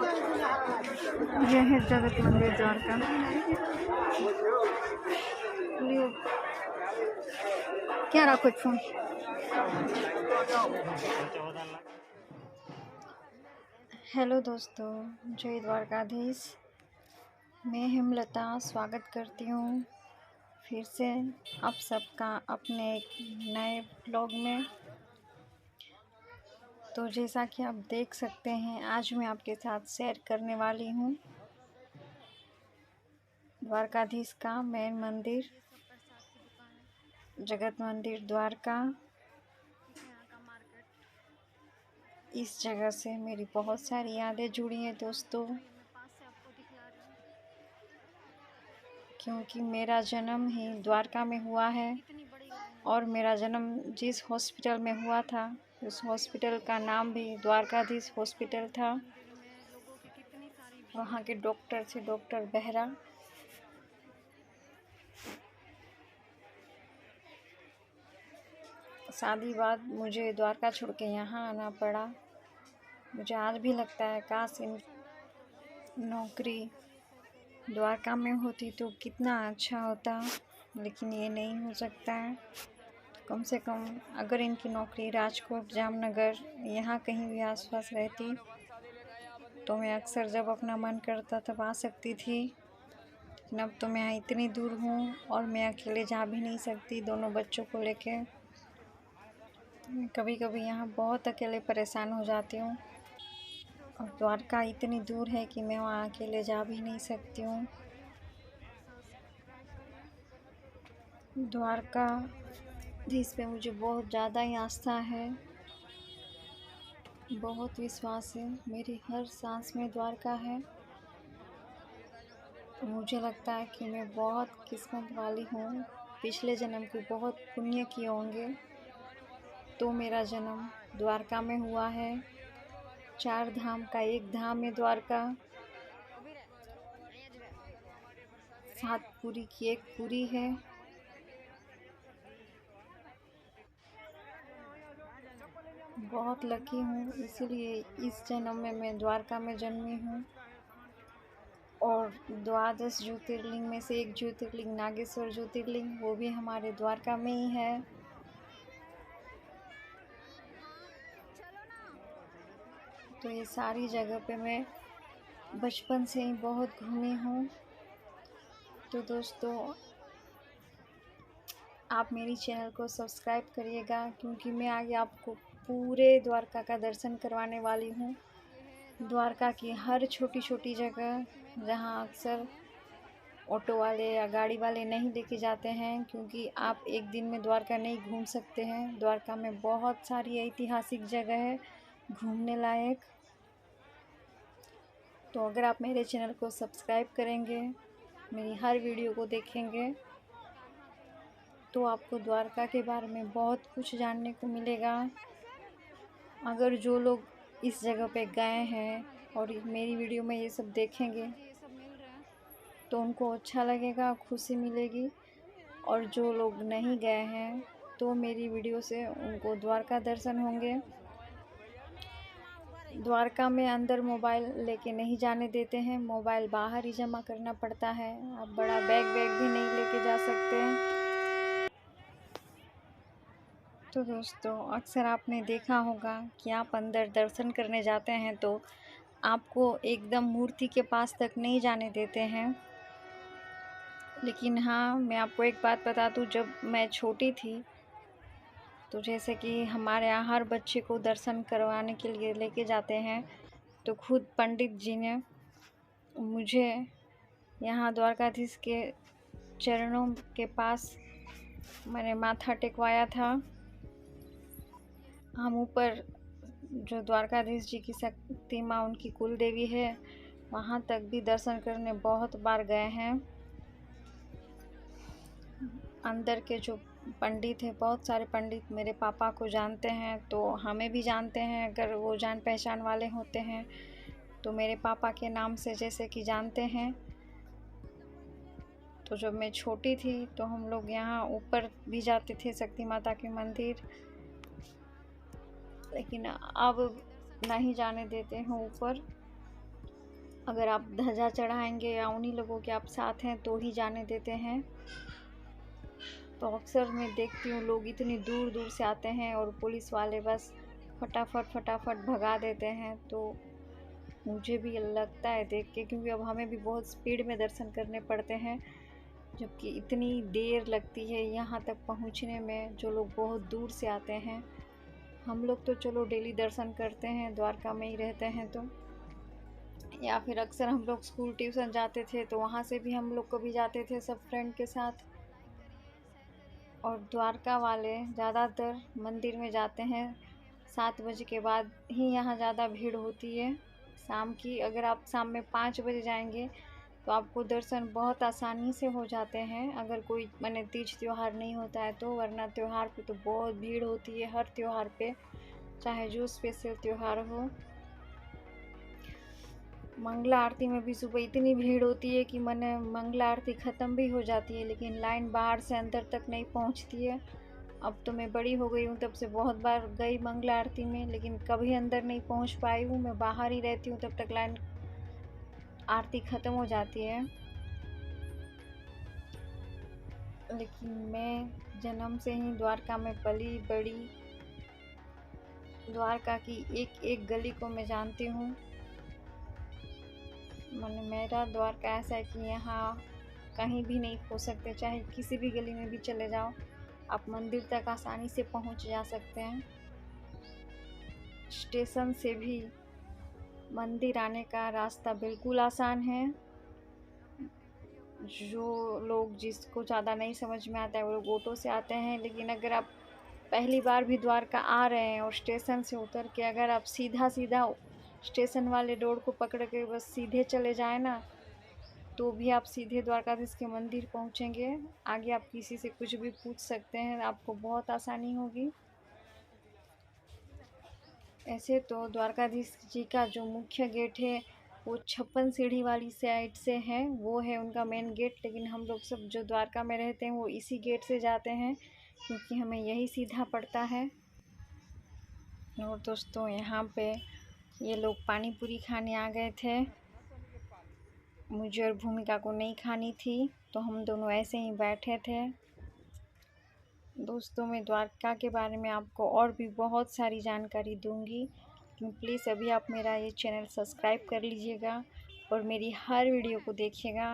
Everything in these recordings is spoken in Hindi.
यह है जगत मंदिर द्वारका। लियो क्या रहा कुछ फोन। हेलो दोस्तों, जय द्वारकाधीश। मैं हेमलता स्वागत करती हूँ फिर से आप सबका अपने एक नए ब्लॉग में। तो जैसा कि आप देख सकते हैं, आज मैं आपके साथ शेयर करने वाली हूँ द्वारकाधीश का मेन मंदिर, जगत मंदिर द्वारका। इस जगह से मेरी बहुत सारी यादें जुड़ी हैं दोस्तों, क्योंकि मेरा जन्म ही द्वारका में हुआ है और मेरा जन्म जिस हॉस्पिटल में हुआ था उस हॉस्पिटल का नाम भी द्वारकाधीश हॉस्पिटल था। वहाँ के डॉक्टर थे डॉक्टर बेहरा। शादी बाद मुझे द्वारका छोड़ के यहाँ आना पड़ा। मुझे आज भी लगता है काश इन नौकरी द्वारका में होती तो कितना अच्छा होता, लेकिन ये नहीं हो सकता है। कम से कम अगर इनकी नौकरी राजकोट, जामनगर यहाँ कहीं भी आसपास रहती तो मैं अक्सर जब अपना मन करता तब आ सकती थी। लेकिन अब तो मैं यहाँ इतनी दूर हूँ और मैं अकेले जा भी नहीं सकती दोनों बच्चों को लेके। कभी कभी यहाँ बहुत अकेले परेशान हो जाती हूँ और द्वारका इतनी दूर है कि मैं वहाँ अकेले जा भी नहीं सकती हूँ। द्वारका जिस पे मुझे बहुत ज़्यादा ही आस्था है, बहुत विश्वास है। मेरी हर सांस में द्वारका है। मुझे लगता है कि मैं बहुत किस्मत वाली हूँ, पिछले जन्म के बहुत पुण्य किए होंगे तो मेरा जन्म द्वारका में हुआ है। 4 धाम का एक धाम है द्वारका, 7 पुरी की एक पुरी है। बहुत लकी हूँ, इसीलिए इस जन्म में मैं द्वारका में जन्मी हूँ। और 12 ज्योतिर्लिंग में से एक ज्योतिर्लिंग नागेश्वर ज्योतिर्लिंग, वो भी हमारे द्वारका में ही है। तो ये सारी जगह पे मैं बचपन से ही बहुत घूमी हूँ। तो दोस्तों, आप मेरी चैनल को सब्सक्राइब करिएगा, क्योंकि मैं आगे आपको पूरे द्वारका का दर्शन करवाने वाली हूँ। द्वारका की हर छोटी छोटी जगह जहाँ अक्सर ऑटो वाले या गाड़ी वाले नहीं लेके जाते हैं, क्योंकि आप एक दिन में द्वारका नहीं घूम सकते हैं। द्वारका में बहुत सारी ऐतिहासिक जगह है घूमने लायक। तो अगर आप मेरे चैनल को सब्सक्राइब करेंगे, मेरी हर वीडियो को देखेंगे, तो आपको द्वारका के बारे में बहुत कुछ जानने को मिलेगा। अगर जो लोग इस जगह पे गए हैं और मेरी वीडियो में ये सब देखेंगे तो उनको अच्छा लगेगा, खुशी मिलेगी। और जो लोग नहीं गए हैं तो मेरी वीडियो से उनको द्वारका दर्शन होंगे। द्वारका में अंदर मोबाइल लेके नहीं जाने देते हैं, मोबाइल बाहर ही जमा करना पड़ता है। आप बड़ा बैग भी नहीं लेके जा सकते हैं। तो दोस्तों, अक्सर आपने देखा होगा कि आप अंदर दर्शन करने जाते हैं तो आपको एकदम मूर्ति के पास तक नहीं जाने देते हैं। लेकिन हाँ, मैं आपको एक बात बता दूँ, जब मैं छोटी थी तो जैसे कि हमारे यहाँ हर बच्चे को दर्शन करवाने के लिए लेके जाते हैं, तो खुद पंडित जी ने मुझे यहाँ द्वारकाधीश के चरणों के पास मैंने माथा टेकवाया था। हम ऊपर जो द्वारकाधीश जी की शक्ति माँ, उनकी कुल देवी है, वहाँ तक भी दर्शन करने बहुत बार गए हैं। अंदर के जो पंडित हैं, बहुत सारे पंडित मेरे पापा को जानते हैं, तो हमें भी जानते हैं। अगर वो जान पहचान वाले होते हैं तो मेरे पापा के नाम से जैसे कि जानते हैं। तो जब मैं छोटी थी तो हम लोग यहाँ ऊपर भी जाते थे शक्ति माता के मंदिर, लेकिन अब नहीं जाने देते हैं ऊपर। अगर आप ध्वजा चढ़ाएंगे या उन्हीं लोगों के आप साथ हैं तो ही जाने देते हैं। तो अक्सर मैं देखती हूँ लोग इतनी दूर दूर से आते हैं और पुलिस वाले बस फटाफट भगा देते हैं। तो मुझे भी लगता है देख के, क्योंकि अब हमें भी बहुत स्पीड में दर्शन करने पड़ते हैं, जबकि इतनी देर लगती है यहाँ तक पहुँचने में, जो लोग बहुत दूर से आते हैं। हम लोग तो चलो डेली दर्शन करते हैं, द्वारका में ही रहते हैं, तो या फिर अक्सर हम लोग स्कूल ट्यूशन जाते थे तो वहाँ से भी हम लोग कभी जाते थे सब फ्रेंड के साथ। और द्वारका वाले ज़्यादातर मंदिर में जाते हैं 7 बजे के बाद ही, यहाँ ज़्यादा भीड़ होती है शाम की। अगर आप शाम में 5 बजे जाएंगे तो आपको दर्शन बहुत आसानी से हो जाते हैं, अगर कोई माने तीज त्यौहार नहीं होता है तो। वरना त्यौहार पे तो बहुत भीड़ होती है, हर त्यौहार पे, चाहे जो स्पेशल त्यौहार हो। मंगला आरती में भी सुबह इतनी भीड़ होती है कि मैंने मंगला आरती ख़त्म भी हो जाती है, लेकिन लाइन बाहर से अंदर तक नहीं पहुंचती है। अब तो मैं बड़ी हो गई हूँ, तब से बहुत बार गई मंगला आरती में, लेकिन कभी अंदर नहीं पहुंच पाई हूँ। मैं बाहर ही रहती हूँ, तब तक लाइन आरती ख़त्म हो जाती है। लेकिन मैं जन्म से ही द्वारका में पली बड़ी, द्वारका की एक एक गली को मैं जानती हूँ। मैंने मेरा द्वारका ऐसा है कि यहाँ कहीं भी नहीं खो सकते, चाहे किसी भी गली में भी चले जाओ, आप मंदिर तक आसानी से पहुँच जा सकते हैं। स्टेशन से भी मंदिर आने का रास्ता बिल्कुल आसान है। जो लोग, जिसको ज़्यादा नहीं समझ में आता है, वो लोग ऑटो से आते हैं। लेकिन अगर आप पहली बार भी द्वारका आ रहे हैं और स्टेशन से उतर के अगर आप सीधा स्टेशन वाले रोड को पकड़ के बस सीधे चले जाएं ना, तो भी आप सीधे द्वारकाधीश के मंदिर पहुंचेंगे। आगे आप किसी से कुछ भी पूछ सकते हैं, आपको बहुत आसानी होगी। ऐसे तो द्वारकाधीश जी का जो मुख्य गेट है वो 56 सीढ़ी वाली साइड से है, वो है उनका मेन गेट। लेकिन हम लोग सब जो द्वारका में रहते हैं वो इसी गेट से जाते हैं, क्योंकि हमें यही सीधा पड़ता है। और दोस्तों, यहाँ पे ये लोग पानी पूरी खाने आ गए थे। मुझे और भूमिका को नहीं खानी थी, तो हम दोनों ऐसे ही बैठे थे। दोस्तों, मैं द्वारका के बारे में आपको और भी बहुत सारी जानकारी दूंगी, लेकिन प्लीज़ अभी आप मेरा ये चैनल सब्सक्राइब कर लीजिएगा और मेरी हर वीडियो को देखिएगा।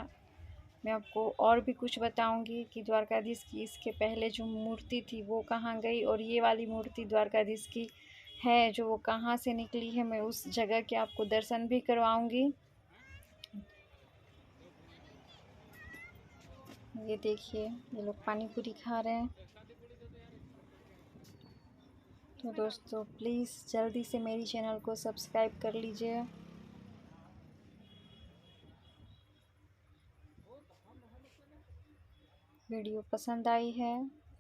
मैं आपको और भी कुछ बताऊंगी कि द्वारकाधीश की इसके पहले जो मूर्ति थी वो कहाँ गई, और ये वाली मूर्ति द्वारकाधीश की है जो वो कहाँ से निकली है। मैं उस जगह के आपको दर्शन भी करवाऊंगी। ये देखिए, ये लोग पानी पूरी खा रहे हैं। तो दोस्तों, प्लीज़ जल्दी से मेरी चैनल को सब्सक्राइब कर लीजिए। वीडियो पसंद आई है,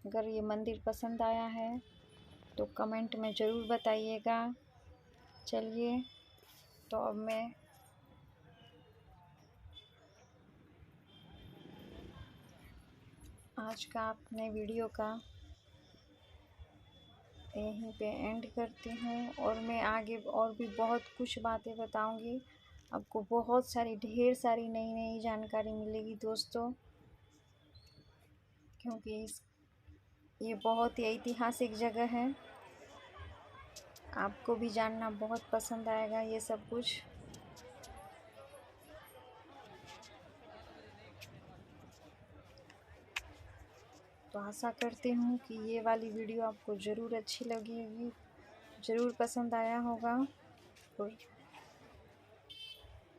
अगर ये मंदिर पसंद आया है तो कमेंट में ज़रूर बताइएगा। चलिए, तो अब मैं आज का अपने वीडियो का यहीं पे एंड करती हूँ, और मैं आगे और भी बहुत कुछ बातें बताऊंगी। आपको बहुत सारी, ढेर सारी नई नई जानकारी मिलेगी दोस्तों, क्योंकि ये बहुत ही ऐतिहासिक जगह है। आपको भी जानना बहुत पसंद आएगा ये सब कुछ। तो आशा करती हूँ कि ये वाली वीडियो आपको ज़रूर अच्छी लगेगी, ज़रूर पसंद आया होगा। और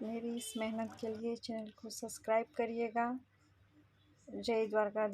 मेरी इस मेहनत के लिए चैनल को सब्सक्राइब करिएगा। जय द्वारकाधीश।